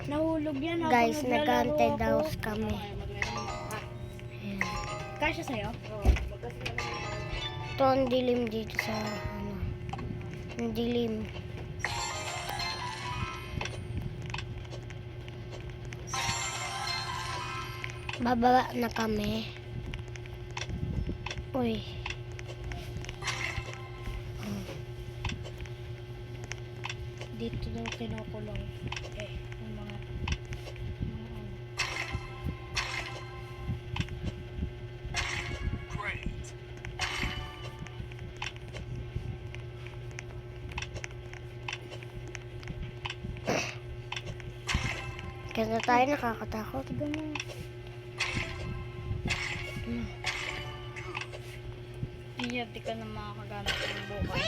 Nahulog yan. habang Guys, naglalaro nag-haunted ako. house kami. Ayan. Kasya sa'yo? Ito ang dilim dito sa ano. Ang dilim. Bababa na kami. Uy. Dito daw kinukulong. Yung mga ano. Kaya tayo nakakatakot. Tignan mo. Hindi ka na makakagamit ng bukas.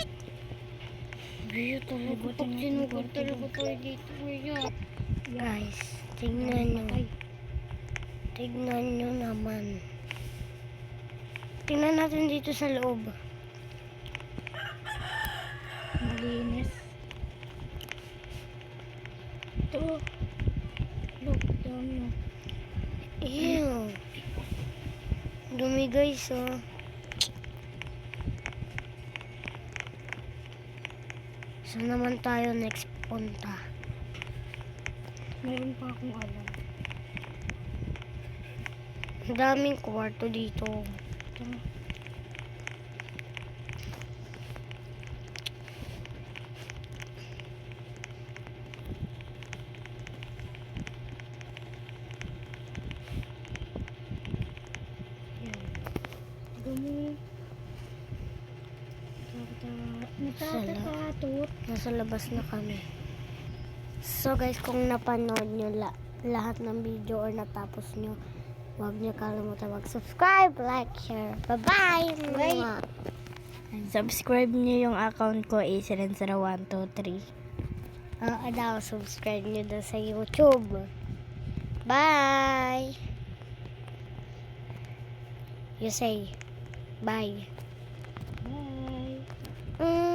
Biyo talaga. Libutin Pag mo, sinugod libutin talaga mo. tayo dito. Kuya. Guys, tignan nyo. Tignan nyo naman. Tingnan natin dito sa loob. Malinis. Ito. Look, dami. Ew. Dumi guys, oh. Saan naman tayo next punta? Meron pa akong alam. Ang daming kwarto dito. Ito. Yan. Dumi. Natatatot. Nasa labas na kami. So guys, kung napanood nyo lahat ng video or natapos nyo, huwag nyo kalimutan mag-subscribe, like, share. Bye-bye! Wait. Mwah. Subscribe niyo yung account ko, A70123. Daw, subscribe nyo doon sa YouTube. Bye! You say, bye. Bye! Mm.